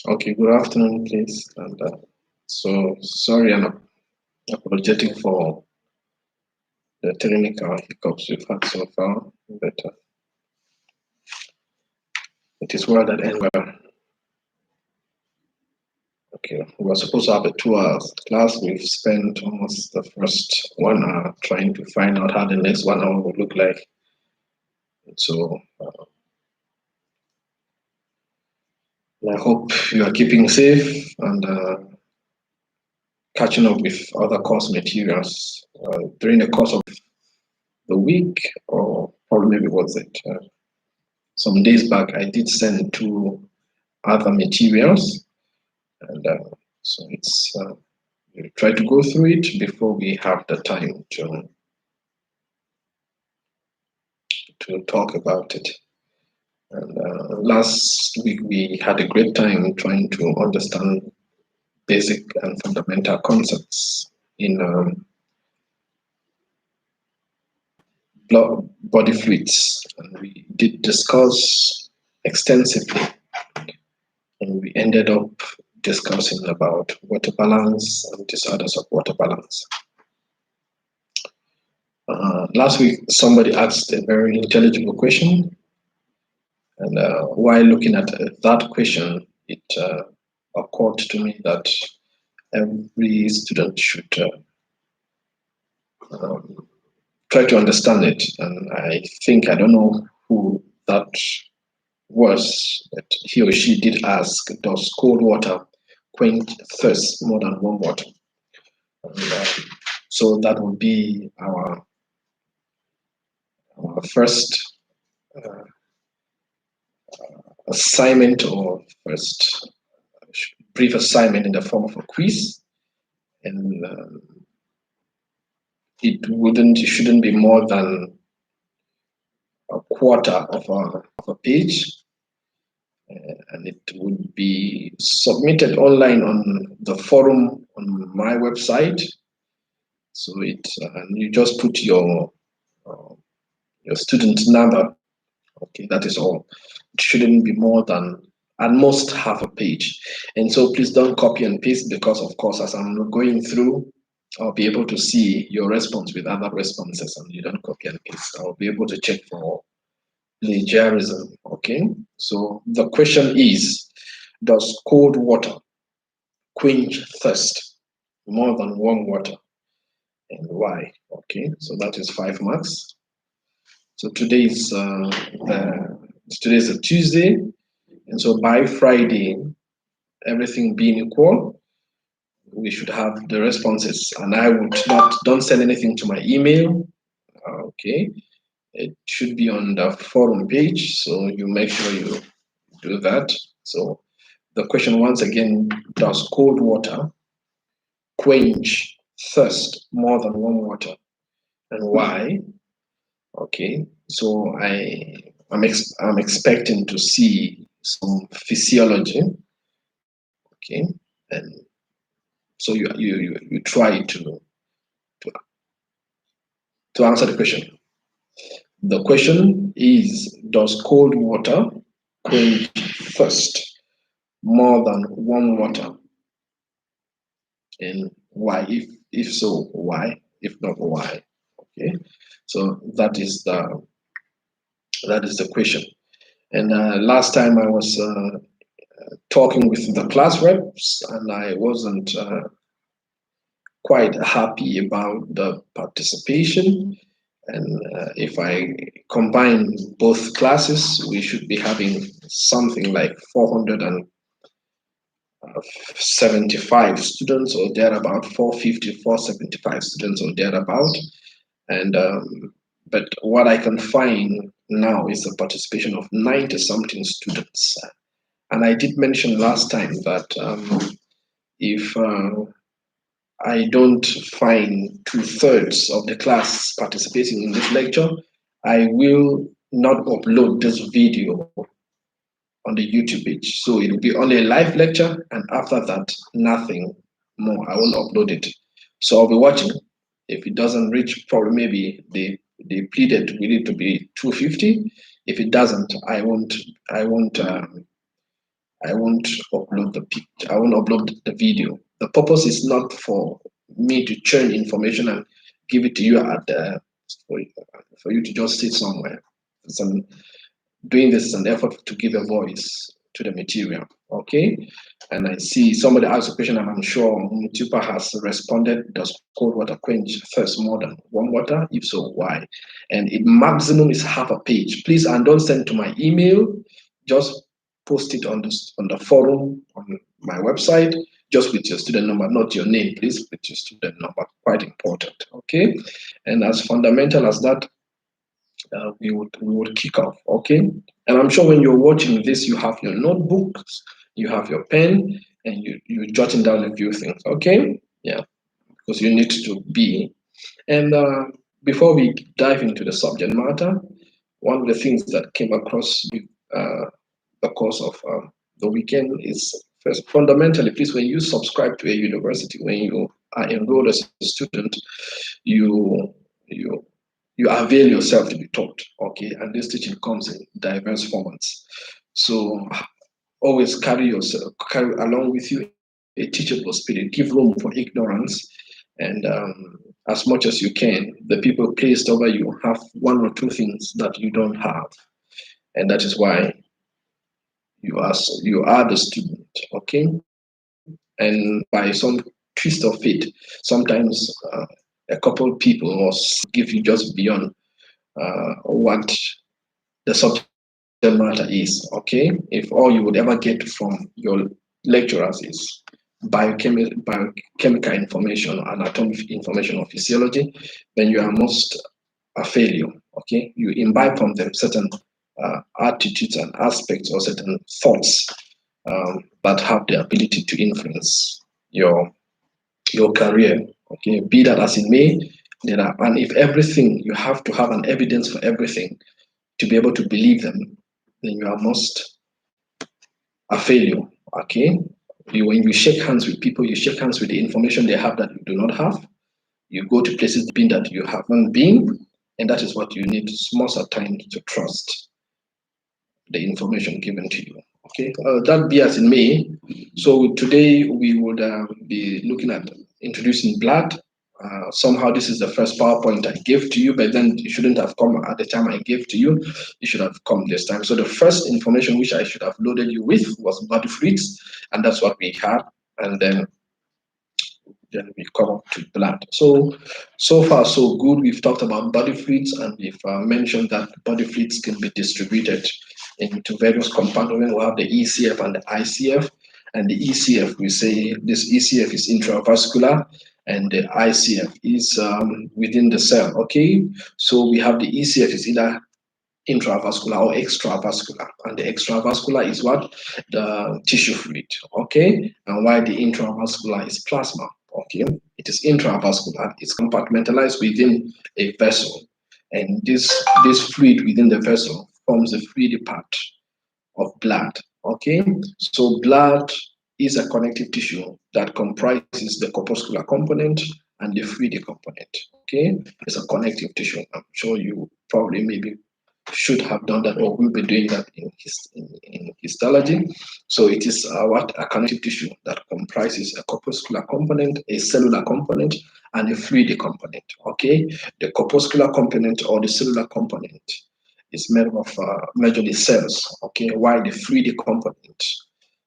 Okay, good afternoon, please. And so sorry and apologetic for the technical hiccups we've had so far, but it is well that end well. Okay, we were supposed to have a 2 hours class. We've spent almost the first 1 hour trying to find out how the next 1 hour would look like. So I hope you are keeping safe and catching up with other course materials during the course of the week, or probably maybe was it some days back. I did send two other materials, and so it's we try to go through it before we have the time to talk about it. And last week we had a great time trying to understand basic and fundamental concepts in body fluids, and we did discuss extensively, and we ended up discussing about water balance and disorders of water balance. Last week, somebody asked a very intelligible question, and while looking at that question, it occurred to me that every student should um, try to understand it. And I don't know who that was, but he or she did ask, does cold water quench thirst more than warm water? And, so that would be our first uh, assignment, or first brief assignment in the form of a quiz. And it shouldn't be more than a quarter of a page. And it would be submitted online on the forum on my website. So you just put your student number. Okay, that is all. It shouldn't be more than at most half a page. And so please don't copy and paste, because of course, as I'm going through, I'll be able to see your response with other responses, and you don't copy and paste. I'll be able to check for plagiarism. Okay, so the question is, does cold water quench thirst more than warm water, and why? Okay, so that is 5 marks. So today's a Tuesday, and so by Friday, everything being equal, we should have the responses. And I would not don't send anything to my email. Okay, it should be on the forum page, so you make sure you do that. So the question once again: does cold water quench thirst more than warm water, and why? Okay, so I'm expecting to see some physiology. Okay, and so you try to to answer the question. The question is, does cold water quench thirst more than warm water, and why? If so, why? If not, why? Okay, so that is the question. And last time I was talking with the class reps, and I wasn't quite happy about the participation. And if I combine both classes, we should be having something like 475 students or thereabout, 450, 475 students or thereabout. And but what I can find now is a participation of 90 something students. And I did mention last time that if I don't find 2/3 of the class participating in this lecture, I will not upload this video on the YouTube page. So it will be only a live lecture, and after that, nothing more. I won't upload it. So I'll be watching. If it doesn't reach, probably maybe they pleaded we need to be 250. If it doesn't, I won't I won't upload the picture. I won't upload the video. The purpose is not for me to churn information and give it to you at the for you to just sit somewhere. Some doing this is an effort to give a voice to the material. Okay, and I see somebody asked a question, and I'm sure Mutupa has responded. Does cold water quench thirst more than warm water? If so, why? And it maximum is half a page. Please, and don't send to my email. Just post it on the forum on my website, just with your student number, not your name, please, with your student number. Quite important. Okay, and as fundamental as that, we would kick off. Okay, and I'm sure when you're watching this, you have your notebooks, you have your pen, and you're jotting down a few things. Okay, yeah, because you need to be. And before we dive into the subject matter, one of the things that came across with the course of the weekend is first fundamentally, please, when you subscribe to a university, when you are enrolled as a student, you you you avail yourself to be taught. Okay, and this teaching comes in diverse formats. So always carry along with you a teachable spirit. Give room for ignorance, and as much as you can, the people placed over you have one or two things that you don't have, and that is why you are the student. Okay, and by some twist of fate, sometimes a couple people must give you just beyond what the subject matter is. Okay, if all you would ever get from your lecturers is biochemical information, anatomic information, or physiology, then you are most a failure. Okay, you imbibe from them certain attitudes and aspects or certain thoughts that have the ability to influence your career. Okay, be that as it may, and if everything you have to have an evidence for everything to be able to believe them, then you are most a failure. Okay, when you shake hands with people, you shake hands with the information they have that you do not have. You go to places being that you haven't been, and that is what you need most of the time to trust the information given to you. Okay, that be as it may. So today we would be looking at introducing blood. Somehow this is the first PowerPoint I gave to you, but then it shouldn't have come at the time I gave to you. It should have come this time. So the first information which I should have loaded you with was body fluids, and that's what we had. And then we come up to blood. So far so good. We've talked about body fluids, and we've mentioned that body fluids can be distributed into various compartments. We have the ECF and the ICF. And the ECF, we say this ECF is intravascular, and the ICF is within the cell. Okay, so we have the ECF is either intravascular or extravascular, and the extravascular is what? The tissue fluid. Okay, and why the intravascular is plasma. Okay, it is intravascular, it's compartmentalized within a vessel, and this fluid within the vessel forms the fluidy part of blood. Okay, so blood is a connective tissue that comprises the corpuscular component and the fluidy component. Okay, it's a connective tissue. I'm sure you probably maybe should have done that or will be doing that in histology. So it is what a connective tissue that comprises a corpuscular component, a cellular component, and a fluid component. Okay, the corpuscular component or the cellular component is made of majorly cells. Okay, while the fluid component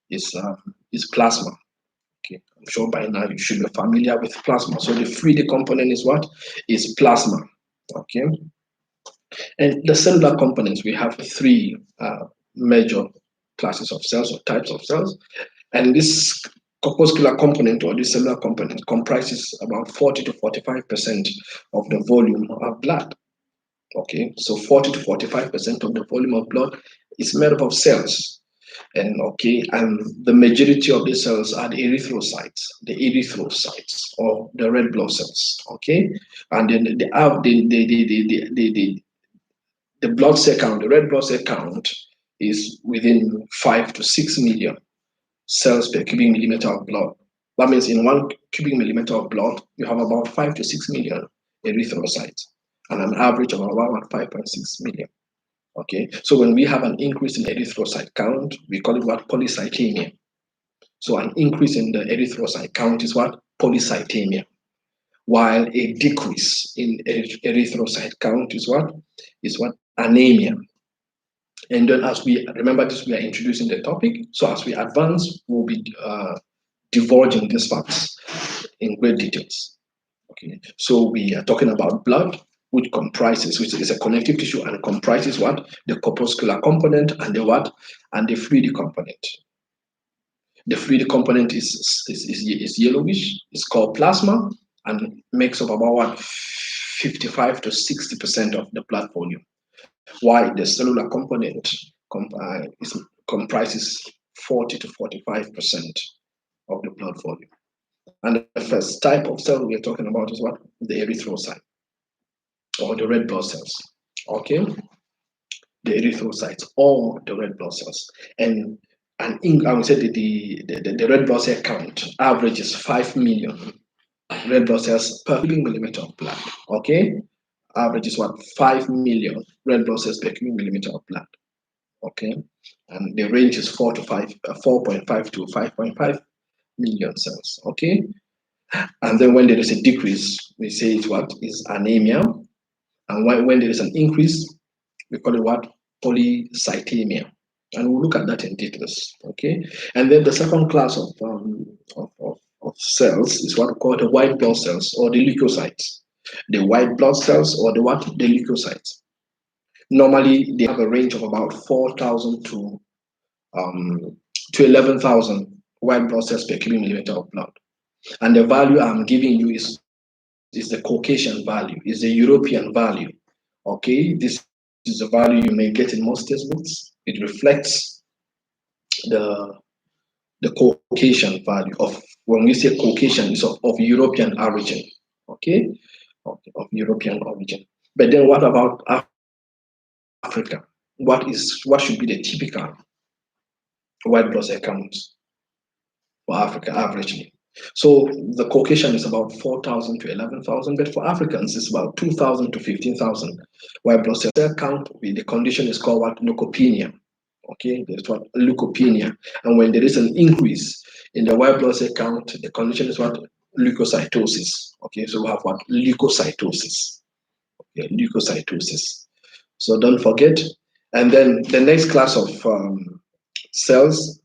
is plasma. Okay, I'm sure by now you should be familiar with plasma. So the fluid component is what? Is plasma. Okay, and the cellular components, we have three major classes of cells or types of cells. And this corpuscular component or this cellular component comprises about 40 to 45% of the volume of blood. Okay, so 40 to 45% of the volume of blood is made up of cells. And the majority of the cells are the erythrocytes or the red blood cells. Okay, and then the blood cell count, the red blood cell count is within 5 to 6 million cells per cubic millimeter of blood. That means in 1 cubic millimeter of blood, you have about 5 to 6 million erythrocytes and an average of about 5.6 million. Okay, so when we have an increase in erythrocyte count, we call it what? Polycythemia. So an increase in the erythrocyte count is what? Polycythemia. While a decrease in erythrocyte count is what? Is what? Anemia. And then as we remember this, we are introducing the topic. So as we advance, we'll be divulging these facts in great details. Okay, so we are talking about blood, which is a connective tissue and comprises what? The corpuscular component and the what? And the fluid component. The fluid component is yellowish. It's called plasma and makes up about what? 55 to 60% of the blood volume. While the cellular component comprises 40 to 45% of the blood volume. And the first type of cell we're talking about is what? The erythrocyte or the red blood cells. Okay? The erythrocytes or the red blood cells. And I would say the red blood cell count average is 5 million red blood cells per cubic millimeter of blood. Okay? Average is what? 5 million red blood cells per cubic millimeter of blood. Okay? And the range is 4.5 to 5.5 million cells. Okay? And then when there is a decrease, we say it's what? Is anemia. And when there is an increase, we call it what? Polycythemia. And we'll look at that in details. Okay. And then the second class of cells is what we call the white blood cells or the leukocytes. The white blood cells or the what? The leukocytes. Normally, they have a range of about 4,000 to 11,000 white blood cells per cubic millimeter of blood. And the value I'm giving you is the Caucasian value, is the European value. Okay, this is the value you may get in most textbooks. It reflects the Caucasian value of, when we say Caucasian, is of European origin. Okay, of European origin. But then what about Africa? What should be the typical white blood cell count for Africa averagely? So the Caucasian is about 4,000 to 11,000, but for Africans, it's about 2,000 to 15,000 white blood cell count. The condition is called what? Leukopenia. Okay, there's what? Leukopenia. And when there is an increase in the white blood cell count, the condition is what? Leukocytosis. Okay, so we have what? Leukocytosis. Okay, leukocytosis. So don't forget. And then the next class of cells,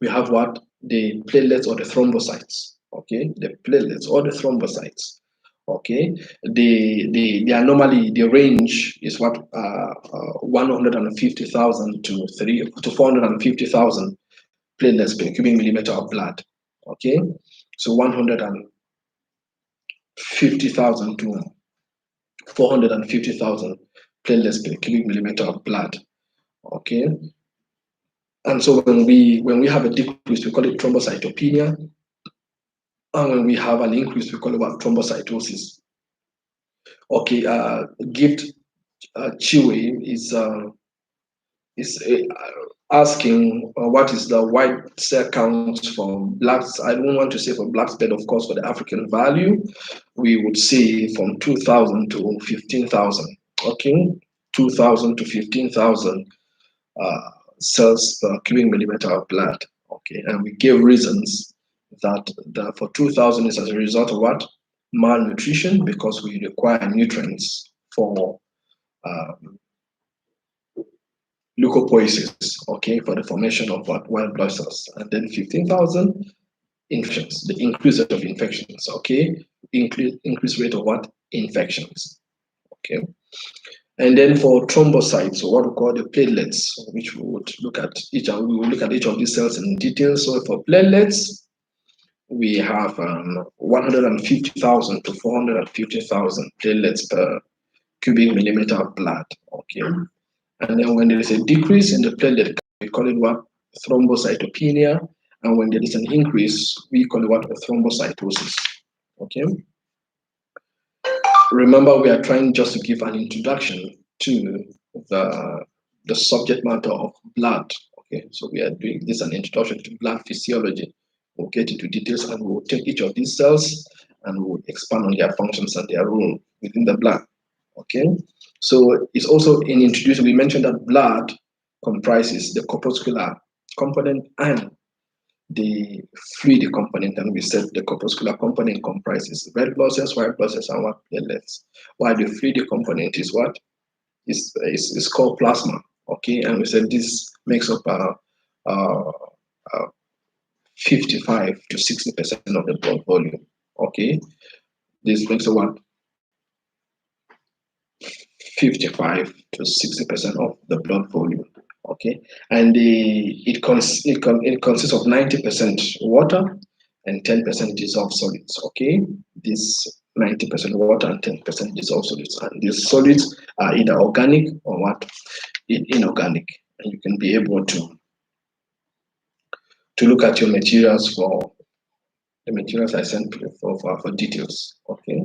we have what? The platelets or the thrombocytes. Okay, the platelets or the thrombocytes. Okay, they are normally, the range is what? 150,000 to 450,000 platelets per cubic millimeter of blood. Okay, so 150,000 to 450,000 platelets per cubic millimeter of blood. Okay, and so when we have a decrease, we call it thrombocytopenia. And when we have an increase, we call it what? Thrombocytosis. Okay, Gift Chiwe is asking what is the white cell count for blacks. I don't want to say for blacks, but of course for the African value, we would say from 2,000 to 15,000. Okay, 2,000 to 15,000 cells per cubic millimeter of blood. Okay, and we gave reasons that for 2,000 is as a result of what? Malnutrition, because we require nutrients for leukopoiesis, okay, for the formation of what? White blood cells. And then 15,000 infections, the increase of infections, okay, increase rate of what? Infections, okay. And then for thrombocytes, or what we call the platelets, which we would look at we will look at each of these cells in detail. So for platelets, we have 150,000 to 450,000 platelets per cubic millimeter of blood. Okay, and then when there is a decrease in the platelet, we call it what? Thrombocytopenia, and when there is an increase, we call it what? Thrombocytosis. Okay. Remember, we are trying just to give an introduction to the subject matter of blood. Okay, so we are doing this an introduction to blood physiology. We'll get into details and we'll take each of these cells and we'll expand on their functions and their role within the blood. Okay, So it's also in introducing, we mentioned that blood comprises the corpuscular component and the fluid component, and we said the corpuscular component comprises red blood cells, white blood cells, and what platelets. While the fluid component is what is called plasma. Okay, and we said this makes up uh, uh, 55 to 60% of the blood volume. Okay, this makes up what 55 to 60% of the blood volume. Okay, and it consists of 90% water and 10% dissolved solids. Okay, this 90% water and 10% dissolved solids, and these solids are either organic or what inorganic, and you can be able to look at your materials for the materials I sent for details. Okay,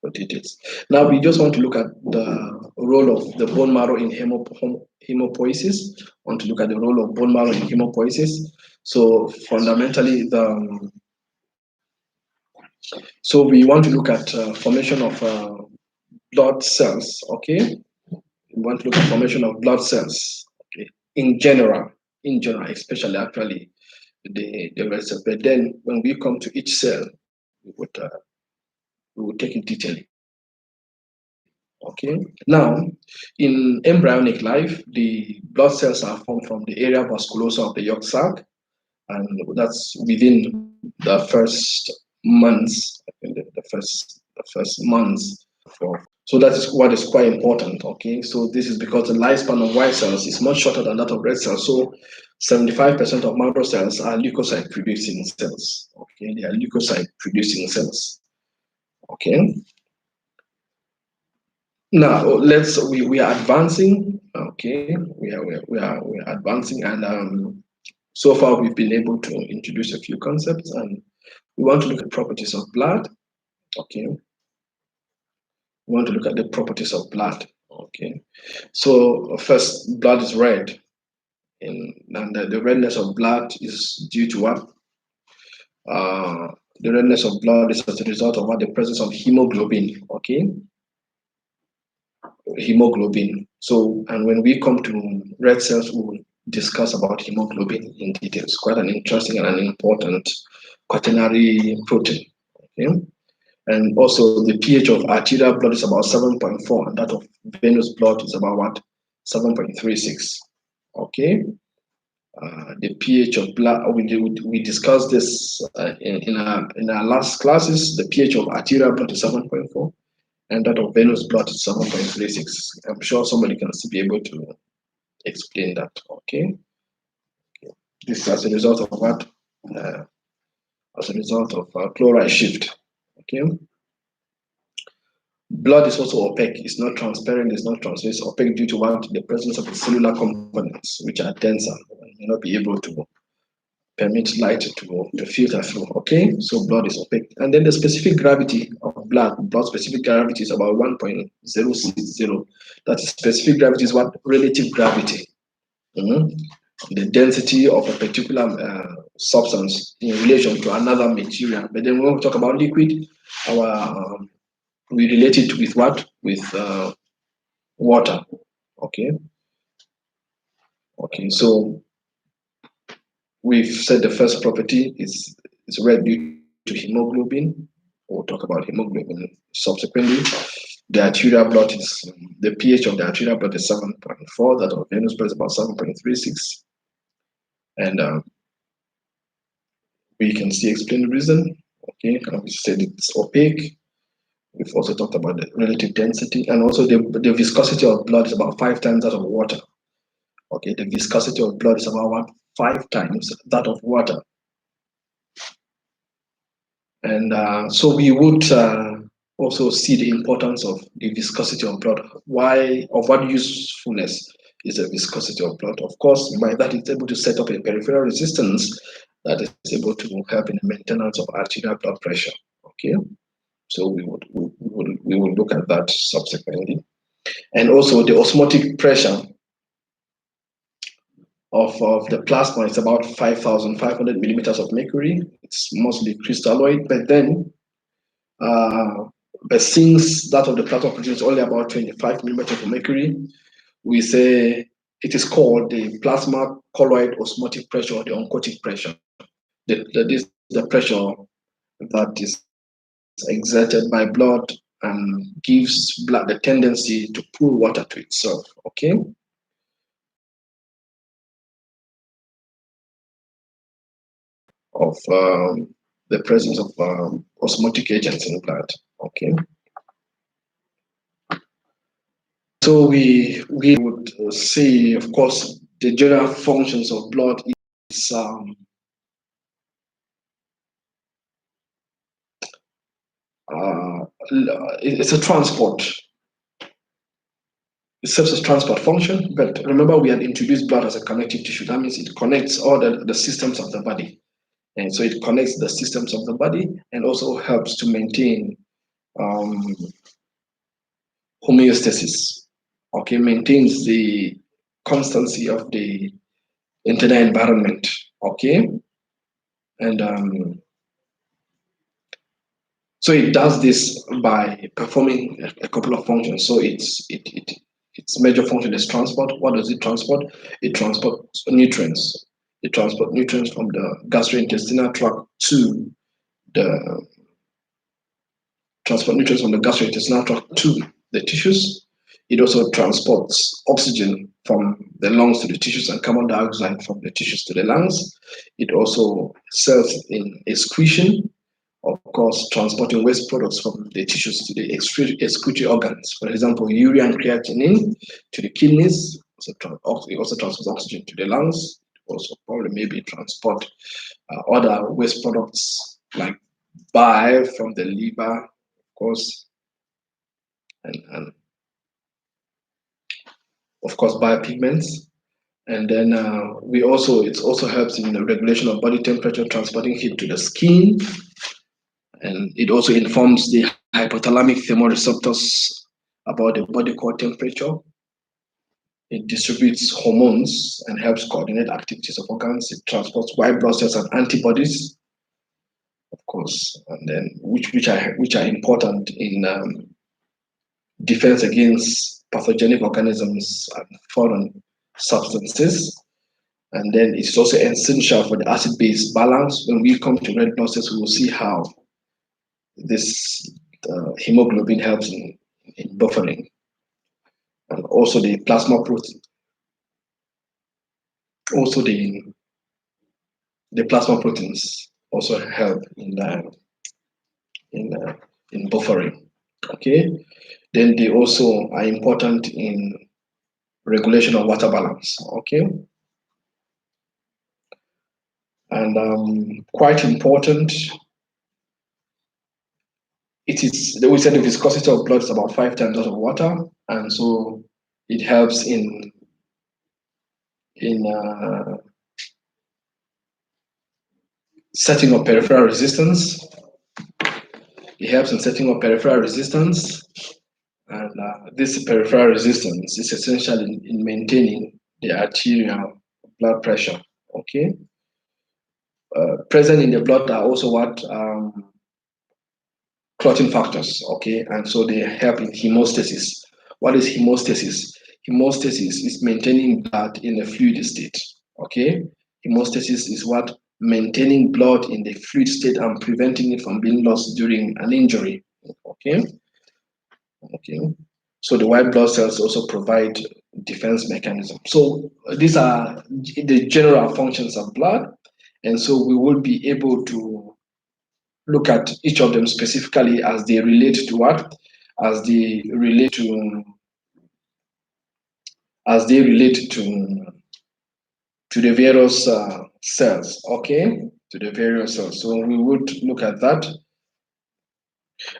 for details. Now we just want to look at the role of the bone marrow in hemopoiesis. Want to look at the role of bone marrow in hemopoiesis. So fundamentally, so we want to look at formation of blood cells. Okay, we want to look at formation of blood cells. Okay, in general, especially actually the rest of. But then when we come to each cell, we would take it detailing. Okay. Now, in embryonic life, the blood cells are formed from the area vasculosa of the yolk sac, and that's within the first months, the first months. So that is what is quite important. Okay. So this is because the lifespan of white cells is much shorter than that of red cells. So 75% of marrow cells are leukocyte producing cells. Okay. They are leukocyte producing cells. Okay. Now we are advancing. Okay, we are advancing, and so far we've been able to introduce a few concepts, and we want to look at properties of blood. Okay, we want to look at the properties of blood. Okay, so first, blood is red, and the redness of blood is due to what? The redness of blood is as a result of what, the presence of hemoglobin. Okay, hemoglobin. So, and when we come to red cells, we will discuss about hemoglobin in details. Quite an interesting and an important quaternary protein. Okay, and also the pH of arterial blood is about 7.4, and that of venous blood is about what, 7.36. Okay, the pH of blood, we discussed this in our last classes. The pH of arterial blood is 7.4, and that of venous blood is 7.36. I'm sure somebody can still be able to explain that. Okay, this is as a result of what? As a result of chloride shift. Okay, blood is also opaque. It's not transparent. It's not translucent. It's opaque due to what? The presence of the cellular components, which are denser and may not be able to permit light to filter through. Okay, so blood is opaque, and then the specific gravity of blood specific gravity is about 1.060. That is, specific gravity is what? Relative gravity. The density of a particular substance in relation to another material. But then when we talk about liquid, we relate it with what? With water. Okay. Okay. So we've said the first property is red due to hemoglobin. We'll talk about hemoglobin subsequently. The arterial blood is, the pH of the arterial blood is 7.4. That of venous blood is about 7.36. And we can see explain the reason. Okay, and we said it's opaque. We've also talked about the relative density, and also the viscosity of blood is about 5 times that of water. Okay, the viscosity of blood is about 5 times that of water. And so we would also see the importance of the viscosity of blood. What usefulness is the viscosity of blood? Of course, by that it's able to set up a peripheral resistance that is able to help in the maintenance of arterial blood pressure. Okay, so we would look at that subsequently, and also the osmotic pressure of the plasma is about 5,500 millimeters of mercury. It's mostly crystalloid, but then But since that of the plasma protein is only about 25 millimeters of mercury, we say it is called the plasma colloid osmotic pressure or the oncotic pressure. That is the pressure that is exerted by blood and gives blood the tendency to pull water to itself. Okay. Of the presence of osmotic agents in blood. Okay. So we would say, of course, the general functions of blood is it's a transport. It serves as transport function, but remember we had introduced blood as a connective tissue. That means it connects all the systems of the body. And so it connects the systems of the body and also helps to maintain um, homeostasis. Okay, maintains the constancy of the internal environment. Okay, and so it does this by performing a couple of functions. So its major function is transport. What does it transport? It transports nutrients. It transports nutrients from the gastrointestinal tract to the transport nutrients from the gastrointestinal tract to the tissues. It also transports oxygen from the lungs to the tissues and carbon dioxide from the tissues to the lungs. It also serves in excretion, of course, transporting waste products from the tissues to the excretory organs. For example, urea and creatinine to the kidneys. It also transports oxygen to the lungs. It also probably maybe transport other waste products like bile from the liver, of course, and of course biopigments. And then it also helps in the regulation of body temperature, transporting heat to the skin, and it also informs the hypothalamic thermoreceptors about the body core temperature. It distributes hormones and helps coordinate activities of organs. It transports white blood cells and antibodies, of course, and then which are important in defense against pathogenic organisms and foreign substances. And then it's also essential for the acid-base balance. When we come to red blood cells, we will see how this hemoglobin helps in buffering. And also the plasma protein, also the plasma proteins also help in, uh, in buffering. Okay, then they also are important in regulation of water balance. Okay, and quite important. It is, we said the viscosity of blood is about 5 times that of water, and so it helps in setting up peripheral resistance. It helps in setting up peripheral resistance, and this peripheral resistance is essential in maintaining the arterial blood pressure. Okay, present in the blood are also what clotting factors. Okay, and so they help in hemostasis. What is hemostasis? Hemostasis is maintaining blood in a fluid state. Okay, hemostasis is what maintaining blood in the fluid state and preventing it from being lost during an injury. Okay, okay. So the white blood cells also provide defense mechanism. So these are the general functions of blood, and so we will be able to look at each of them specifically as they relate to what, as they relate to as they relate to the various cells. Okay, to the various cells. So we would look at that.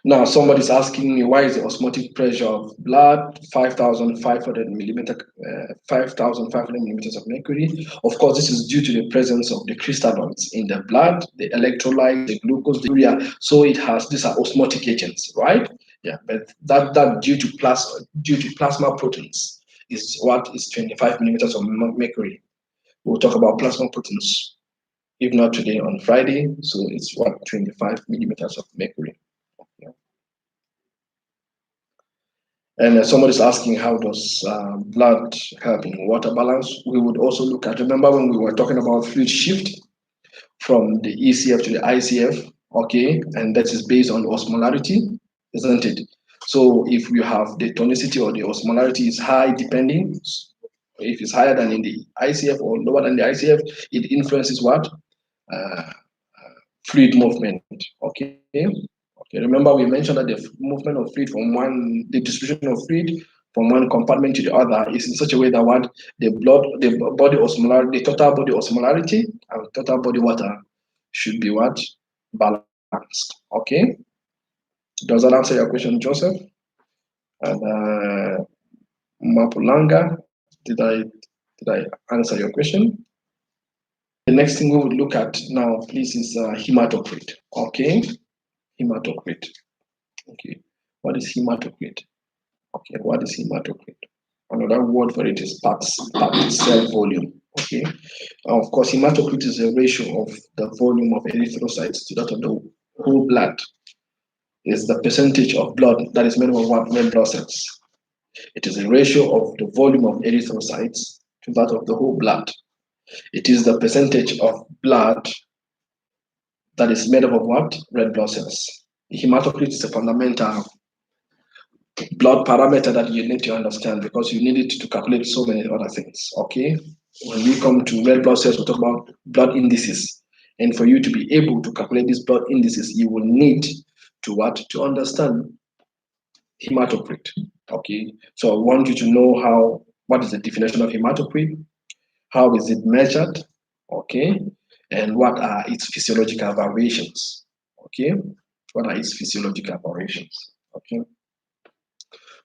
Now, somebody's asking me, why is the osmotic pressure of blood 5,500 millimeter, 5,500 millimeters of mercury? Of course, this is due to the presence of the crystalloids in the blood, the electrolytes, the glucose, the urea. So it has, these are osmotic agents, right? Yeah, but that due to plasma proteins is what is 25 millimeters of mercury. We'll talk about plasma proteins, if not today, on Friday. So it's what, 25 millimeters of mercury. Yeah. And somebody's asking, how does blood help in water balance? We would also look at, remember when we were talking about fluid shift from the ECF to the ICF, okay, and that is based on osmolarity, isn't it? So if you have the tonicity or the osmolarity is high, depending, if it's higher than in the ICF or lower than the ICF, it influences what? Uh, Fluid movement, okay? Okay, remember we mentioned that the movement of fluid from the distribution of fluid from one compartment to the other is in such a way that what the body osmolarity, the total body osmolarity and total body water should be what? Balanced, okay? Does that answer your question, Joseph? And Mapulanga, did I answer your question? The next thing we would look at now, please, is hematocrit, okay? Hematocrit. Okay. What is hematocrit? Okay. What is hematocrit? Another word for it is packed cell volume. Okay. Of course, hematocrit is a ratio of the volume of erythrocytes to that of the whole blood. It's the percentage of blood that is made of what? Red blood cells. It is a ratio of the volume of erythrocytes to that of the whole blood. It is the percentage of blood that is made up of what? Red blood cells. Hematocrit is a fundamental blood parameter that you need to understand because you need it to calculate so many other things. Okay. When we come to red blood cells, we talk about blood indices. And for you to be able to calculate these blood indices, you will need to what? To understand hematocrit. Okay. So I want you to know what is the definition of hematocrit, how is it measured, okay, and what are its physiological variations. Okay. What are its physiological variations? Okay.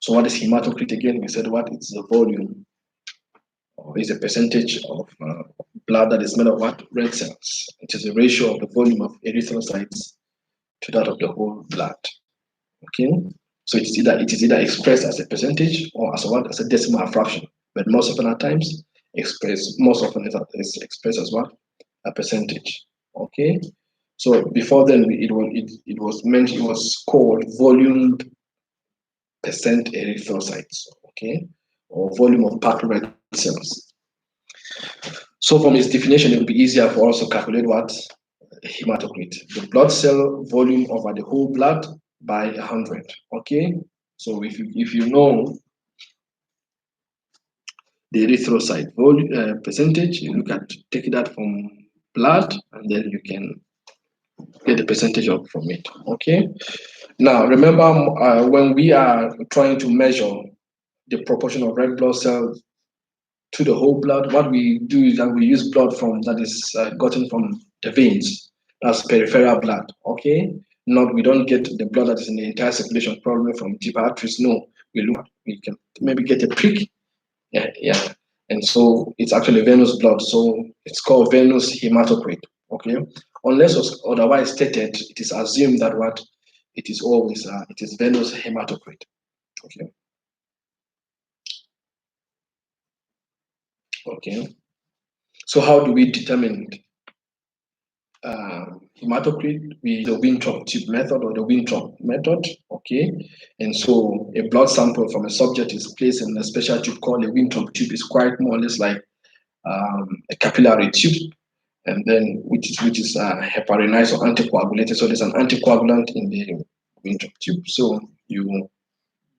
So what is hematocrit again? We said what? It's the volume, or is a percentage of blood that is made of what? Red cells. It is a ratio of the volume of erythrocytes to that of the whole blood. Okay. So it is either expressed as a percentage or as a what? As a decimal fraction. But most often at times, most often it's expressed as what? A percentage. Okay. So before then, it was called volume percent erythrocytes, okay, or volume of packed red cells. So from its definition, it will be easier for us to calculate what? Hematocrit, the blood cell volume over the whole blood by 100, okay? So if you know the erythrocyte volume percentage, you look at take that from blood, and then you can get the percentage of from it, okay? Now remember, when we are trying to measure the proportion of red blood cells to the whole blood, what we do is that we use blood from that is gotten from the veins. That's peripheral blood. Okay, not we don't get the blood that is in the entire circulation probably from deep arteries. No, we can maybe get a prick. Yeah, yeah. And so it's actually venous blood. So it's called venous hematocrit. Okay, unless otherwise stated, it is assumed that what it is always it is venous hematocrit. Okay. Okay. So how do we determine hematocrit with the Winthrop tube method or the Winthrop method, okay? And so a blood sample from a subject is placed in a special tube called a Winthrop tube. It's quite more or less like a capillary tube, and then which is heparinized or anticoagulated. So there's an anticoagulant in the Winthrop tube. So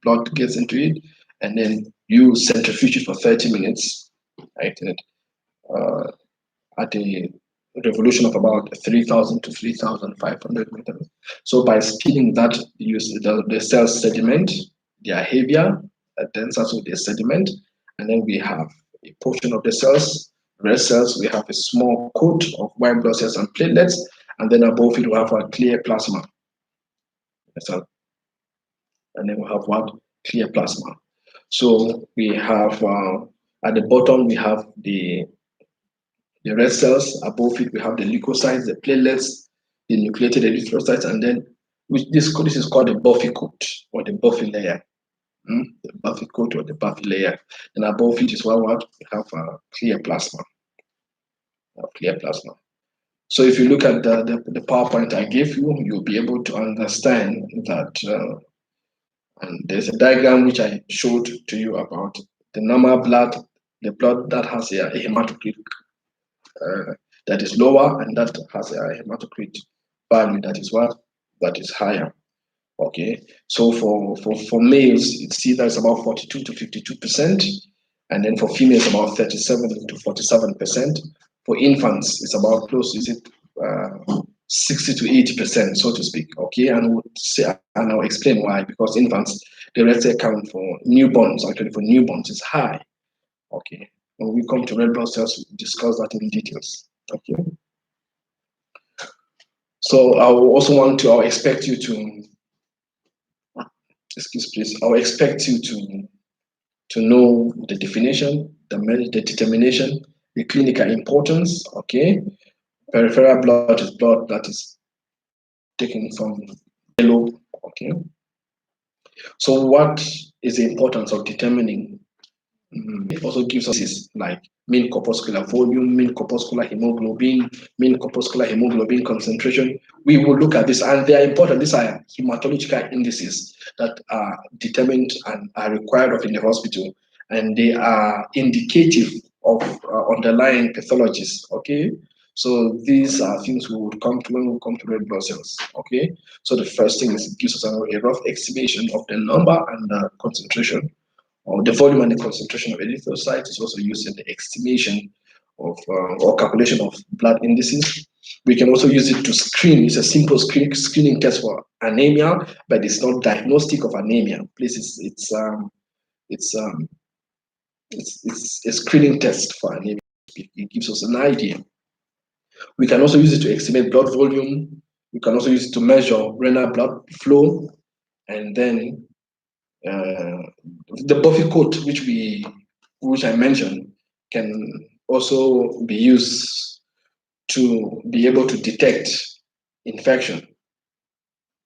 blood gets into it, and then you centrifuge it for 30 minutes, right? And, at a revolution of about 3,000 to 3,500 meters. So by spinning that, the cells sediment, they are heavier, denser, so they sediment, and then we have a portion of the cells, red cells, we have a small coat of white blood cells and platelets, and then above it we have a clear plasma. So, and then we have what? Clear plasma. So we have at the bottom we have the red cells. Above it, we have the leukocytes, the platelets, the nucleated erythrocytes, and then this is called the buffy coat or the buffy layer. The buffy coat or the buffy layer. And above it is what we have clear plasma. Clear plasma. So if you look at the PowerPoint I gave you, you'll be able to understand that And there's a diagram which I showed to you about the normal blood, the blood that has a hematocrit that is lower, and that has a hematocrit value that is what? That is higher. Okay, so for males, it's either it's about 42 to 52%, and then for females about 37 to 47%. For infants, it's about close, is it 60 to 80%, so to speak. Okay, and we'll say, and I'll explain why. Because infants, the red cell count for newborns, actually for newborns, is high. Okay, when we come to red blood cells, we'll discuss that in details. Okay, so I will also want to, I'll expect you to, excuse please, I'll expect you to know the definition, the determination, the clinical importance. Okay, peripheral blood is blood that is taken from yellow. Okay, so what is the importance of determining? It also gives us this like mean corpuscular volume, mean corpuscular hemoglobin, mean corpuscular hemoglobin concentration. We will look at this, and they are important. These are hematological indices that are determined and are required of in the hospital, and they are indicative of underlying pathologies. Okay, so these are things we would come to when we come to red blood cells. Okay, so the first thing is it gives us a rough estimation of the number and the concentration, or the volume and the concentration of erythrocytes is also used in the estimation of or calculation of blood indices. We can also use it to screen. It's a simple screening test for anemia, but it's not diagnostic of anemia. Please, it's um, it's a screening test for anemia. It gives us an idea. We can also use it to estimate blood volume. We can also use it to measure renal blood flow, and then the Buffy coat, which I mentioned, can also be used to be able to detect infection.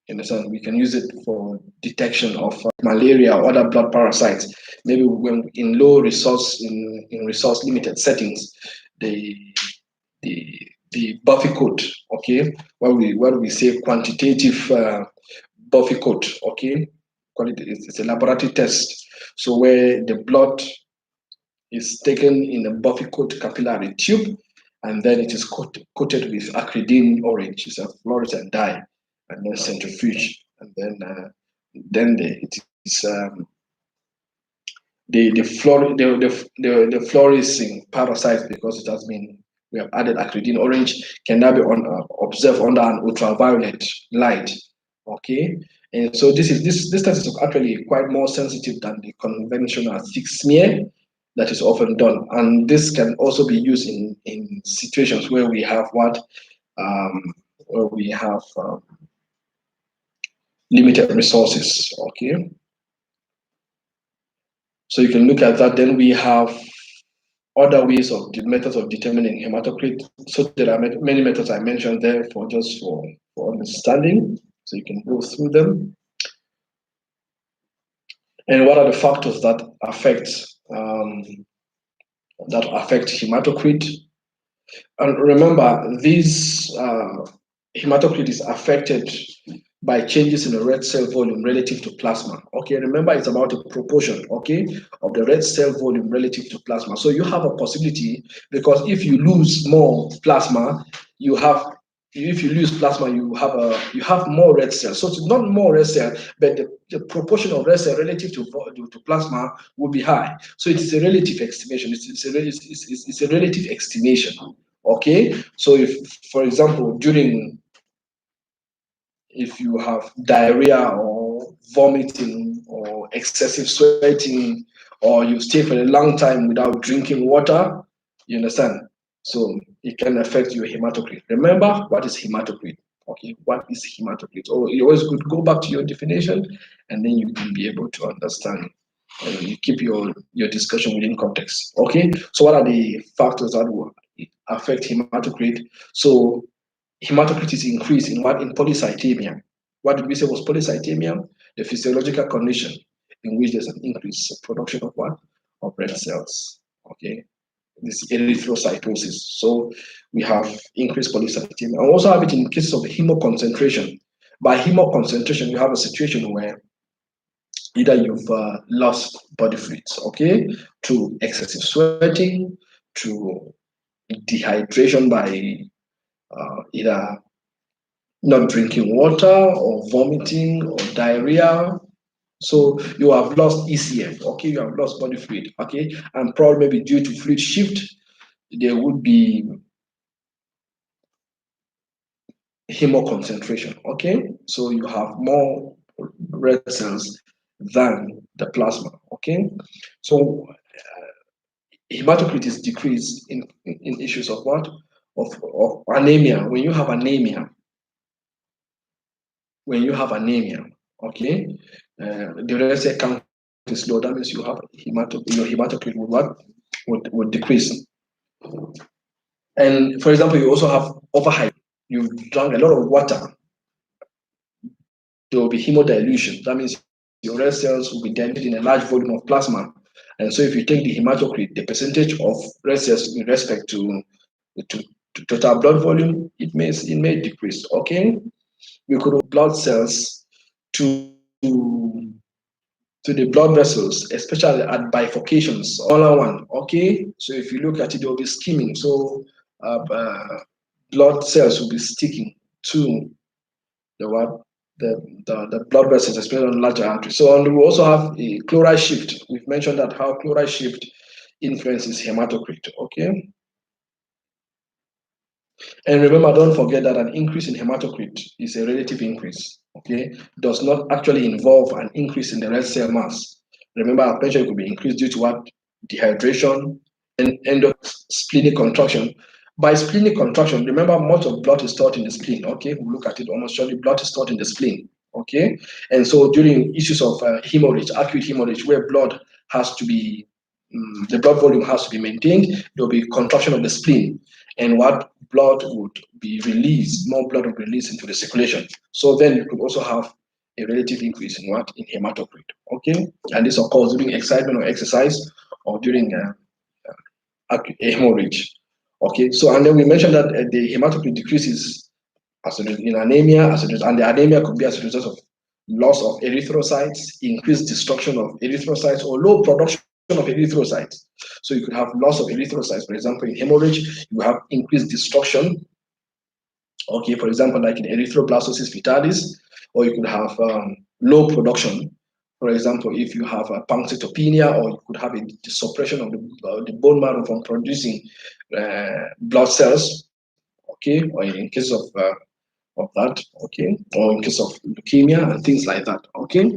You understand? We can use it for detection of malaria or other blood parasites. Maybe when in low resource, in resource limited settings, the the the Buffy coat, okay, what we say quantitative Buffy coat, okay, it's a laboratory test. So where the blood is taken in a Buffy coat capillary tube, and then it is coated with acridine orange, it's a fluorescent dye, and then centrifuge, and then it is the fluorescing parasites, because it has been, we have added acridine orange, can now be observed under an ultraviolet light. Okay, and so this test is actually quite more sensitive than the conventional thick smear that is often done, and this can also be used in situations where we have where we have limited resources. Okay, so you can look at that. Then we have other ways of the methods of determining hematocrit. So there are many methods I mentioned there for just for understanding. So you can go through them. And what are the factors that affect hematocrit? And remember, these hematocrit is affected by changes in the red cell volume relative to plasma. Okay, remember it's about a proportion, okay, of the red cell volume relative to plasma. So you have a possibility, because if you lose more plasma, you have if you lose plasma, you have more red cells. So it's not more red cell, but the proportion of red cell relative to plasma will be high. So it is a relative estimation. It's a relative estimation. Okay, so if, for example, if you have diarrhea or vomiting or excessive sweating, or you stay for a long time without drinking water, you understand? So it can affect your hematocrit. Remember, what is hematocrit? Okay, what is hematocrit? Or you always could go back to your definition, and then you can be able to understand. And you keep your discussion within context. Okay, so what are the factors that will affect hematocrit? So hematocrit is increased in what? In polycythemia. What did we say was polycythemia? The physiological condition in which there's an increased production of what? Of red cells. Okay, this erythrocytosis. So we have increased polycythemia. And we also have it in cases of hemoconcentration. By hemoconcentration, you have a situation where Either you've lost body fluids, okay, to excessive sweating, to dehydration by either not drinking water or vomiting or diarrhea. So you have lost ECF, okay, you have lost body fluid, okay, and probably maybe due to fluid shift, there would be hemoconcentration, okay, so you have more red cells than the plasma, okay. So hematocrit is decreased in issues of what? Of anemia. When you have anemia, okay, the red cell count is low. That means you have your hematocrit would what? Would decrease. And for example, you also have overhydratation. You've drunk a lot of water. There will be hemodilution. That means your red cells will be diluted in a large volume of plasma. And so if you take the hematocrit, the percentage of red cells in respect to, to total blood volume, it may decrease. Okay, we could blood cells to to the blood vessels, especially at bifurcations, all on one. Okay, so if you look at it, there will be skimming. So blood cells will be sticking to the what the blood vessels, especially on larger arteries. So and we also have a chloride shift. We've mentioned that how chloride shift influences hematocrit. Okay, and remember, don't forget that an increase in hematocrit is a relative increase. Okay, does not actually involve an increase in the red cell mass. Remember, our pressure could be increased due to what? Dehydration and endosplenic contraction. By splenic contraction, remember much of blood is stored in the spleen. Okay, we look at it almost surely. Blood is stored in the spleen. Okay, and so during issues of hemorrhage, acute hemorrhage, where blood has to be the blood volume has to be maintained, there will be contraction of the spleen, and what blood would be released, more blood would be released into the circulation. So then you could also have a relative increase in what? In hematocrit. Okay, and this occurs during excitement or exercise or during a hemorrhage. Okay, so and then we mentioned that the hematocrit decreases as in anemia, and the anemia could be as a result of loss of erythrocytes, increased destruction of erythrocytes, or low production of erythrocytes. So you could have loss of erythrocytes, for example, in hemorrhage, you have increased destruction. Okay, for example, like in erythroblastosis fetalis, or you could have low production. For example, if you have a pancytopenia, or you could have a suppression of the bone marrow from producing blood cells. Okay, or in case of that, okay, or in case of leukemia and things like that, okay.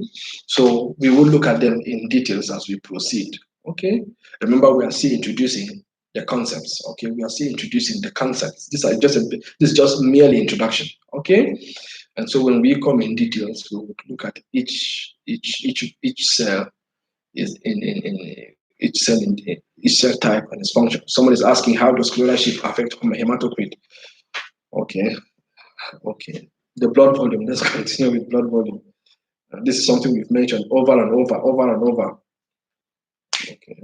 So we will look at them in details as we proceed, okay. Remember, we are still introducing the concepts, okay. We are still introducing the concepts. This is just merely introduction, okay. And so when we come in details, we will look at each cell is in each cell type and its function. Someone is asking, how does chloride shift affect hematocrit? Okay, okay. The blood volume. Let's continue with blood volume. This is something we've mentioned over and over and over. Okay.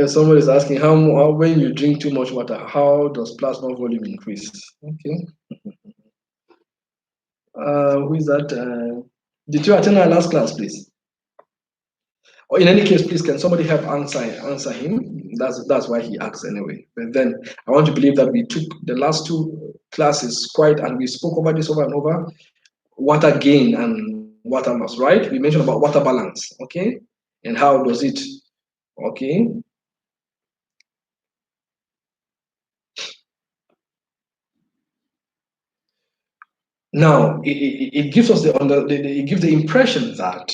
Someone is asking how when you drink too much water, how does plasma volume increase? Okay. Who is that? Did you attend our last class, please? Or in any case, please, can somebody help answer him? That's why he asks anyway. But then I want to believe that we took the last two classes quite, and we spoke over this over and over. Water gain and water loss, right? We mentioned about water balance, okay? And how does it, okay? Now, it gives us it gives the impression that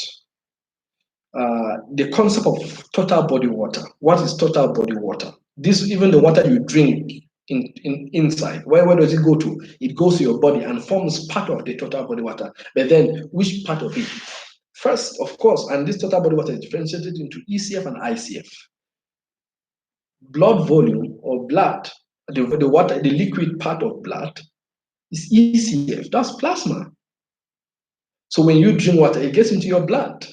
the concept of total body water. What is total body water? This, even the water you drink inside, where does it go to? It goes to your body and forms part of the total body water. But then, which part of it? First, of course, and this total body water is differentiated into ECF and ICF. Blood volume or blood, the water, the liquid part of blood is ECF. That's plasma. So when you drink water, it gets into your blood.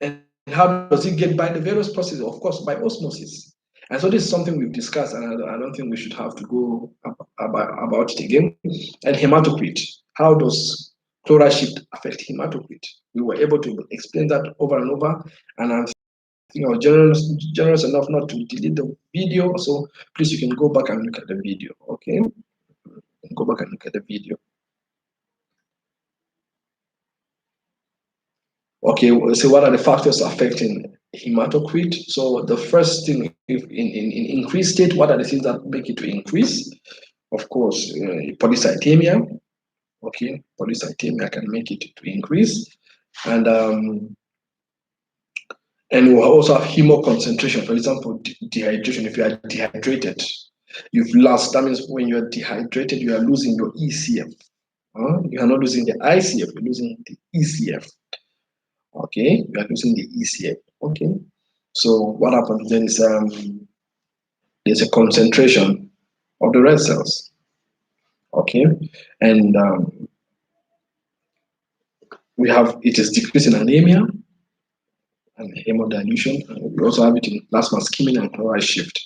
And how does it get by the various processes? Of course, by osmosis. And so this is something we've discussed, and I don't think we should have to go about it again. And hematocrit, how does chloride shift affect hematocrit? We were able to explain that over and over, and I think I was generous enough not to delete the video, so please you can go back and look at the video, okay? Go back and look at the video. Okay, so what are the factors affecting hematocrit? So the first thing, if in increased state, what are the things that make it to increase? Of course, polycythemia. Okay, polycythemia can make it to increase, and we'll also have hemo concentration. For example, dehydration. If you are dehydrated, you've lost. That means when you are dehydrated, you are losing your ECF. You are not losing the ICF. You're losing the ECF. Okay, you are losing the ECF. Okay, so what happens then is there's a concentration of the red cells. Okay, and we have it is decreasing anemia and hemodilution. We also have it in plasma skimming and chloride shift.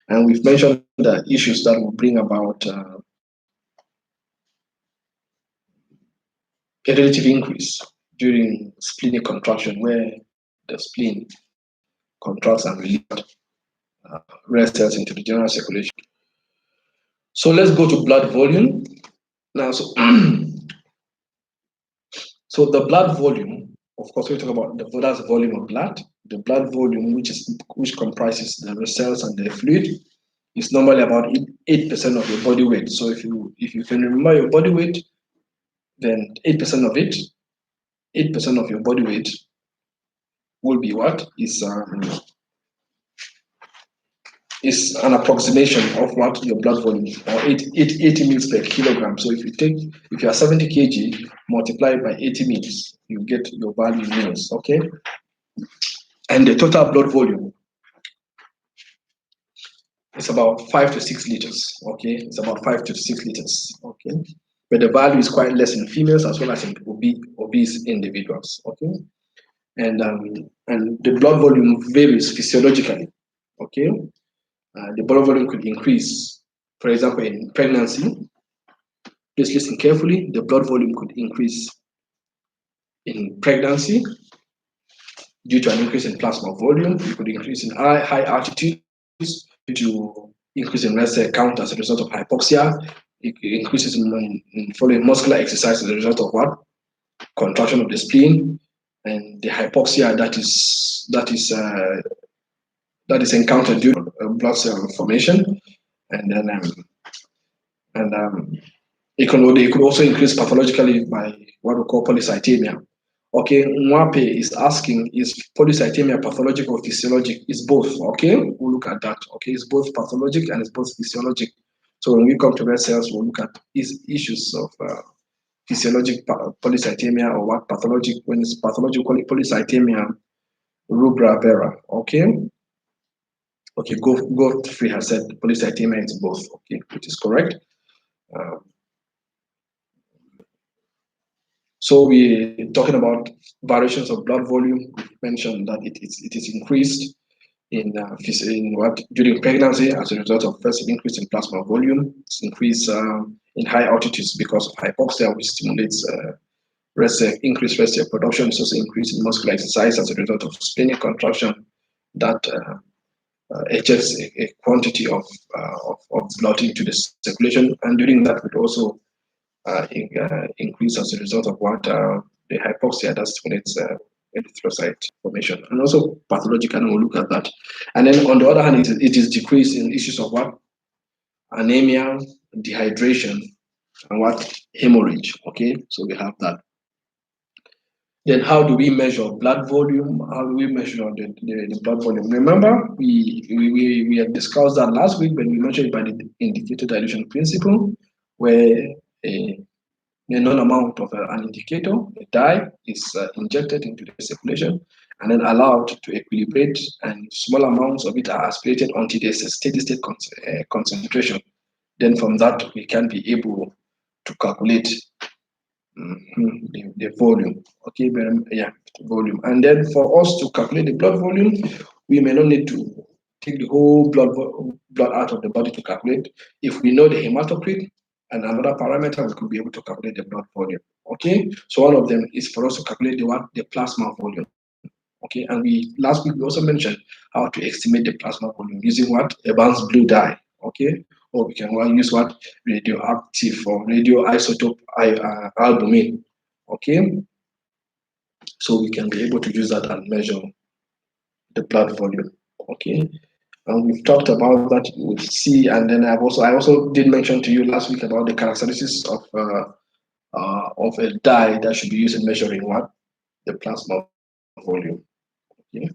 And we've mentioned the issues that will bring about a relative increase during splenic contraction, where the spleen contracts and releases red cells into the general circulation. So let's go to blood volume. Now, so, so the blood volume, of course, we talk about that's the volume of blood. The blood volume, which comprises the red cells and the fluid, is normally about 8% of your body weight. So if you can remember your body weight, then 8% of it, 8% of your body weight will be what is an approximation of what your blood volume is, or 80 mils per kilogram. So if you are 70 kg, multiply it by 80 mils, you get your value in mils, okay? And the total blood volume is about 5 to 6 liters, okay? It's about 5 to 6 liters, okay? But the value is quite less in females as well as in obese individuals, okay? And the blood volume varies physiologically, okay? The blood volume could increase, for example, in pregnancy. Please listen carefully. The blood volume could increase in pregnancy due to an increase in plasma volume. It could increase in high altitudes due to increase in red cell count as a result of hypoxia. It increases in following muscular exercise as a result of what? Contraction of the spleen, and the hypoxia that is encountered due to blood cell formation, and then it could also increase pathologically by what we call polycythemia. Okay, Mwape is asking, is polycythemia pathologic or physiologic? It's both, okay? We'll look at that, okay? It's both pathologic and it's both physiologic. So when we come to red cells, we'll look at these issues of physiologic polycythemia, or what pathologic, when it's pathological polycythemia rubra vera, okay? Okay, Godfrey has said polycythemia is both, okay, which is correct. So we're talking about variations of blood volume. We mentioned that it is increased in what during pregnancy as a result of first increase in plasma volume. It's increased in high altitudes because of hypoxia, which stimulates increased red cell production. It's also increased in muscular exercise as a result of splenic contraction that ejects a quantity of blood into the circulation, and during that would also increase as a result of what the hypoxia that stimulates erythrocyte formation, and also pathological, and we'll look at that. And then on the other hand, it is decreased in issues of what? Anemia, dehydration, and what? Hemorrhage, okay? So we have that. Then how do we measure blood volume? How do we measure the blood volume? Remember, we had discussed that last week when we measured it by the indicator dilution principle, where a known amount of an indicator, a dye, is injected into the circulation and then allowed to equilibrate, and small amounts of it are aspirated until there's a steady state concentration. Then from that, we can be able to calculate the volume. Okay, volume. And then for us to calculate the blood volume, we may not need to take the whole blood out of the body to calculate. If we know the hematocrit and another parameter, we could be able to calculate the blood volume. Okay, so one of them is for us to calculate the plasma volume. Okay, and we last week we also mentioned how to estimate the plasma volume using what? A Barnes blue dye. Okay, or we can use what? Radioactive or radioisotope albumin. Okay, so we can be able to use that and measure the blood volume. Okay, and we've talked about that with C, and then I also did mention to you last week about the characteristics of a dye that should be used in measuring what? The plasma volume. Okay.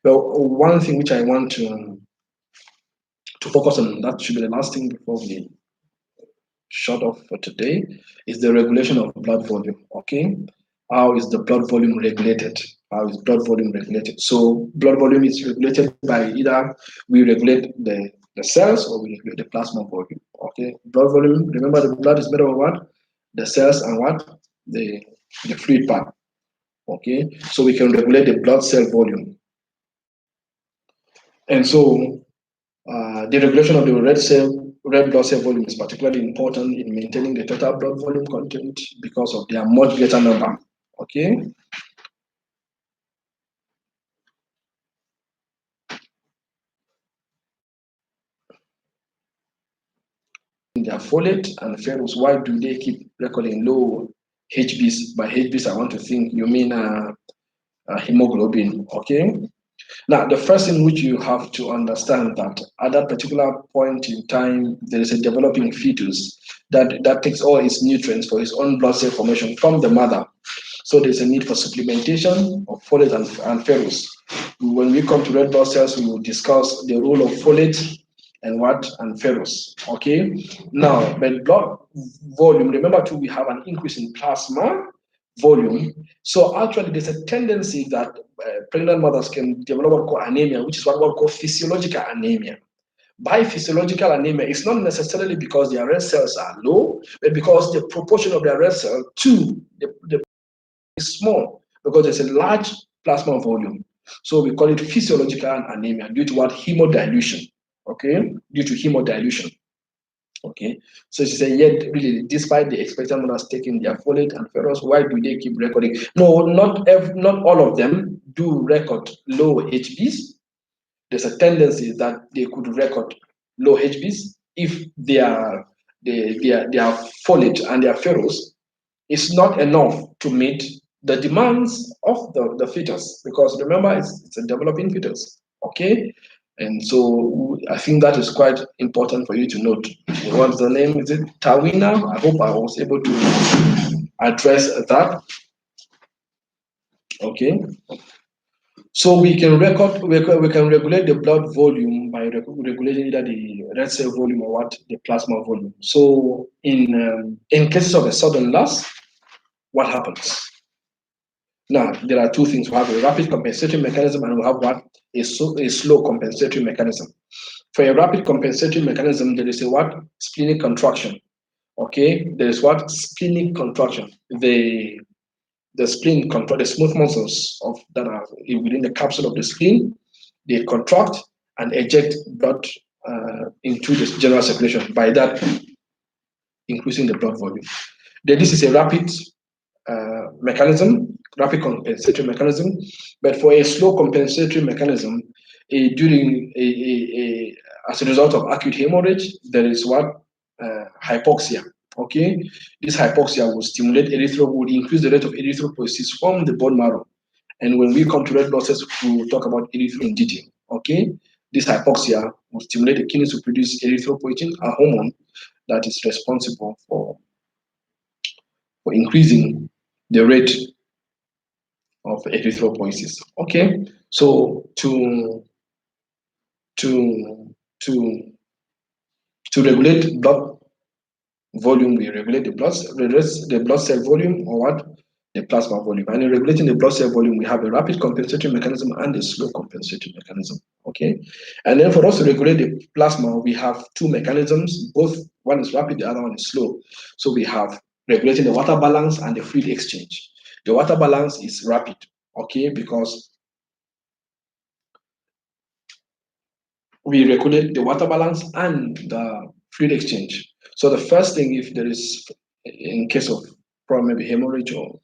Well, one thing which I want to focus on, that should be the last thing before we shut off for today, is the regulation of blood volume. Okay. How is the blood volume regulated? How is blood volume regulated? So blood volume is regulated by either we regulate the cells or we regulate the plasma volume. Okay. Blood volume, remember the blood is made of what? The cells and what? The fluid part. Okay. So we can regulate the blood cell volume. And so the regulation of the red blood cell volume is particularly important in maintaining the total blood volume content because of their much greater number. Okay. Their folate and ferrous, why do they keep recording low HBs? By HBs, I want to think you mean hemoglobin. Okay. Now, the first thing which you have to understand that at that particular point in time, there is a developing fetus that takes all its nutrients for its own blood cell formation from the mother. So there's a need for supplementation of folate and ferrous. When we come to red blood cells, we will discuss the role of folate and what? And ferrous. Okay. Now, but blood volume, remember too, we have an increase in plasma volume. So actually, there's a tendency that pregnant mothers can develop what we call anemia, which is what we call physiological anemia. By physiological anemia, it's not necessarily because their red cells are low, but because the proportion of their red cell to the is small because there's a large plasma volume. So we call it physiological anemia due to what? Hemodilution. Okay, due to hemodilution. Okay, so she said, yet really, despite the expectant mothers taking their folate and ferrous, why do they keep recording? No, not all of them do record low HBs. There's a tendency that they could record low HBs if their folate and their ferrous is not enough to meet the demands of the fetus, because remember it's a developing fetus. Okay, and so I think that is quite important for you to note. What's the name? Is it Tawina? I hope I was able to address that. Okay, so we can regulate the blood volume by regulating either the red cell volume or what? The plasma volume. So in cases of a sudden loss, what happens? Now, there are two things. We have a rapid compensatory mechanism and we have what? A slow compensatory mechanism. For a rapid compensatory mechanism, there is a what? Splenic contraction. Okay, there is what? Splenic contraction. The spleen contract, the smooth muscles of that are within the capsule of the spleen, they contract and eject blood into the general circulation, by that increasing the blood volume. Then this is a rapid mechanism, rapid compensatory mechanism. But for a slow compensatory mechanism, as a result of acute hemorrhage, there is what? Hypoxia. Okay, this hypoxia will stimulate would increase the rate of erythropoiesis from the bone marrow. And when we come to red blood cells, we will talk about erythro in detail. Okay, this hypoxia will stimulate the kidneys to produce erythropoietin, a hormone that is responsible for increasing the rate of erythropoiesis. Okay, so to to to regulate blood volume, we regulate the blood cell volume or what? The plasma volume. And in regulating the blood cell volume, we have a rapid compensatory mechanism and a slow compensatory mechanism. Okay, and then for us to regulate the plasma, we have two mechanisms. Both, one is rapid, the other one is slow. So we have regulating the water balance and the fluid exchange. The water balance is rapid, okay, because we regulate the water balance and the fluid exchange. So the first thing, if there is, in case of problem, maybe hemorrhage or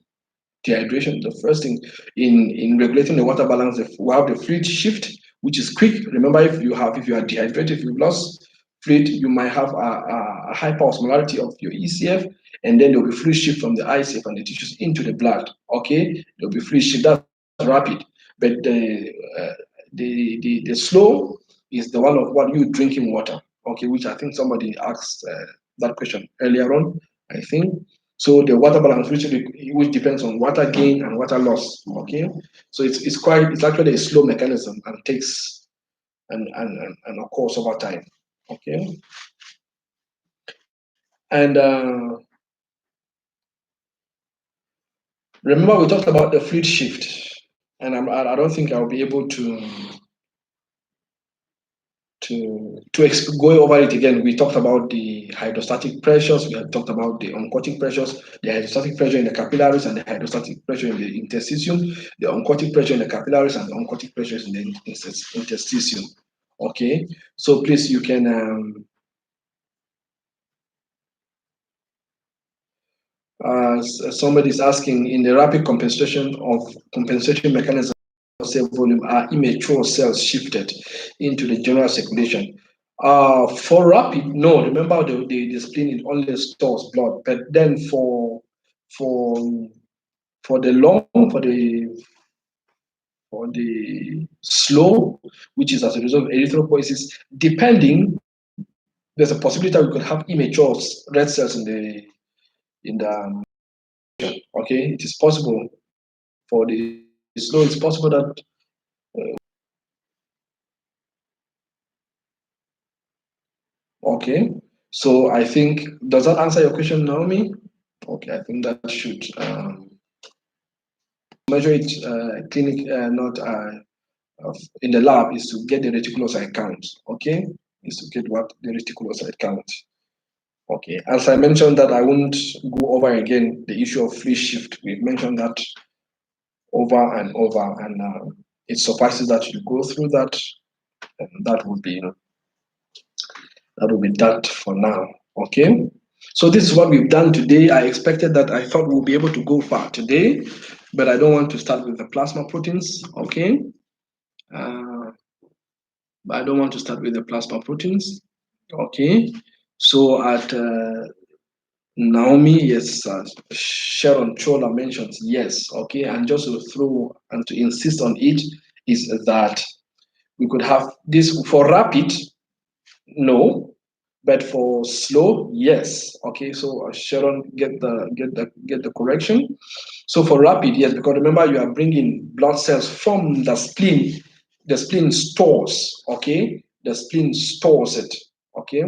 dehydration, the first thing in regulating the water balance, we have the fluid shift, which is quick. Remember, if you are dehydrated, if you've lost fluid, you might have a hyperosmolarity of your ECF, and then there will be fluid shift from the ICF and the tissues into the blood. Okay, there will be fluid shift. That's rapid, but the slow is the one of what you drinking water. Okay, which I think somebody asked that question earlier on. I think so. The water balance, which depends on water gain and water loss. Okay, so it's actually a slow mechanism and takes and occurs over time. Okay, and remember we talked about the fluid shift, and I don't think I'll be able to go over it again. We talked about the hydrostatic pressures. We had talked about the oncotic pressures, the hydrostatic pressure in the capillaries and the hydrostatic pressure in the interstitium, the oncotic pressure in the capillaries and the oncotic pressures in the interstitium. Okay, so please you can somebody is asking, in the rapid compensation mechanism of cell volume, are immature cells shifted into the general circulation? For rapid, no. Remember, the spleen, it only stores blood, but then for for the long for the slow, which is as a result of erythropoiesis, depending, there's a possibility that we could have immature red cells in the okay. It is possible for the slow. It's possible that okay. So I think, does that answer your question, Naomi? Okay, I think that should measure it clinic, not in the lab, is to get the reticulocyte count. Okay, is to get what the reticulocyte count. Okay, as I mentioned that I won't go over again the issue of free shift. We've mentioned that over and over, and it suffices that you go through that, and that would be, that will be that for now. Okay. So this is what we've done today. I expected that, I thought we'll be able to go far today, but I don't want to start with the plasma proteins. Okay. Uh, I don't want to start with the plasma proteins. Okay. So at Naomi, yes, Sharon Chola mentions yes. Okay. And just to throw and to insist on it is that we could have this for rapid, no, but for slow, yes. Okay, so Sharon, get the correction. So for rapid, yes, because remember you are bringing blood cells from the spleen. The spleen stores. Okay, the spleen stores it. Okay.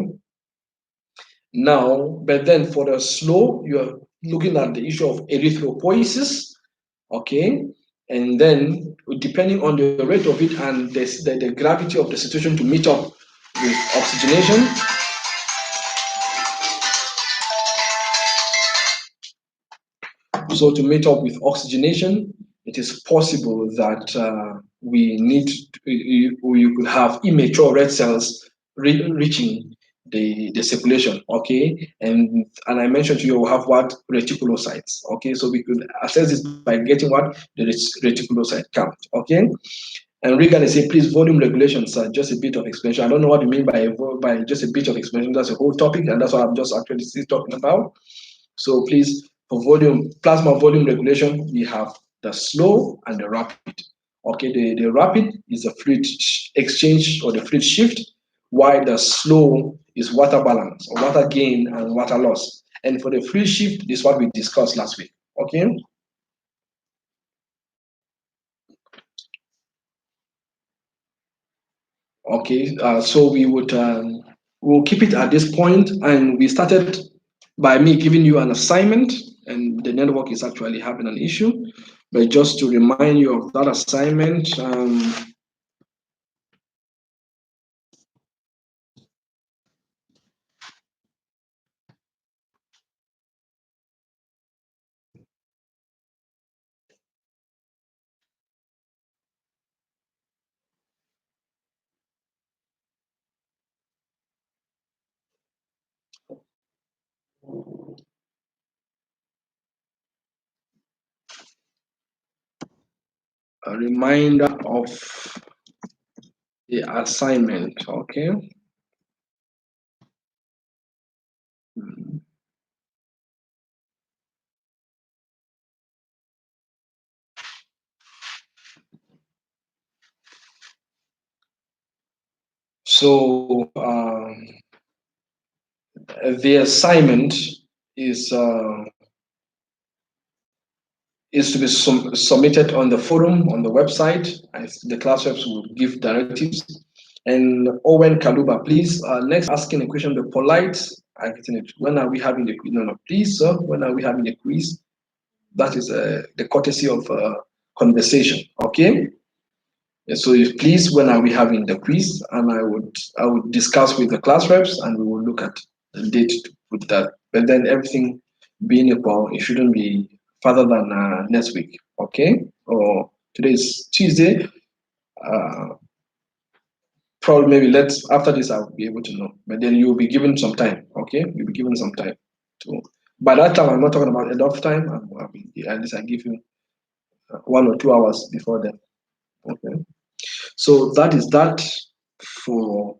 Now, but then for the slow, you are looking at the issue of erythropoiesis. Okay, and then depending on the rate of it and the gravity of the situation to meet up with oxygenation. So to meet up with oxygenation, it is possible that we need you could have immature red cells reaching the circulation. Okay, and I mentioned to you we have what reticulocytes. Okay, so we could assess this by getting what the reticulocyte count. Okay. And Regan is saying, please, volume regulations are just a bit of explanation. I don't know what you mean by just a bit of explanation. That's a whole topic, and that's what I'm just actually still talking about. So please, for volume, plasma volume regulation, we have the slow and the rapid. Okay, the rapid is the fluid exchange or the fluid shift, while the slow is water balance or water gain and water loss. And for the fluid shift, this is what we discussed last week. Okay. Okay, so we'll keep it at this point, and we started by me giving you an assignment, and the network is actually having an issue. But just to remind you of that assignment, a reminder of the assignment. Okay. So the assignment is uh, is to be submitted on the forum on the website. The class reps will give directives. And Owen Kaluba, please, next asking a question, be polite. When are we having the quiz? No, please, sir. When are we having the quiz? That is the courtesy of conversation. Okay. So if please, when are we having the quiz? And I would discuss with the class reps, and we will look at the date to put that. But then everything being equal, it shouldn't be further than next week. Okay? Or today is Tuesday. Uh, Probably maybe let's after this I'll be able to know. But then you'll be given some time. Okay? You'll be given some time to. By that time, I'm not talking about enough time. At least I give you 1 or 2 hours before then. Okay. So that is that for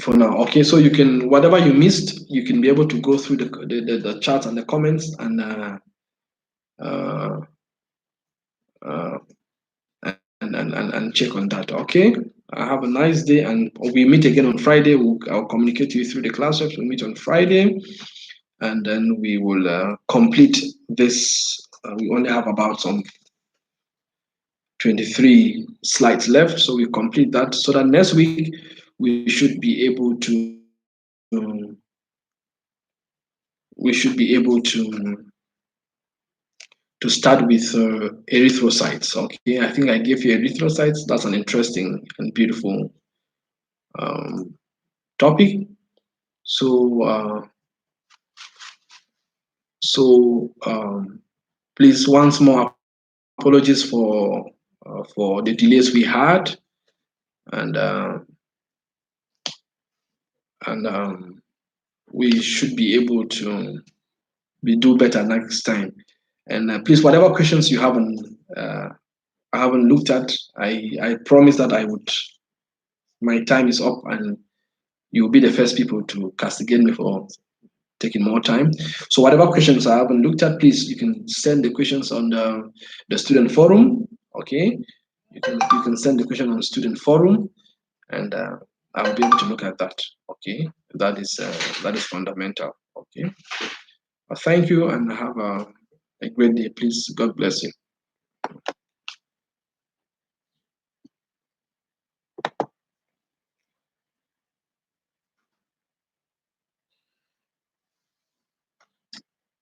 now. Okay, so you can whatever you missed, you can be able to go through the charts and the comments and uh, uh, and check on that. Okay. Have a nice day, and we meet again on Friday. I'll communicate to you through the class reps. We'll meet on Friday, and then we will complete this. We only have about some 23 slides left, so we complete that so that next week we should be able to we should be able to start with erythrocytes. Okay, I think I gave you erythrocytes. That's an interesting and beautiful topic. So, please, once more, apologies for the delays we had, and we should be able to do better next time. And please, whatever questions you I haven't looked at, I promise that I would. My time is up, and you'll be the first people to castigate me for taking more time. So whatever questions I haven't looked at, please you can send the questions on the student forum. Okay, you can send the question on the student forum, and I'll be able to look at that. Okay, that is fundamental. Okay, thank you, and have a great day. Please, God bless you.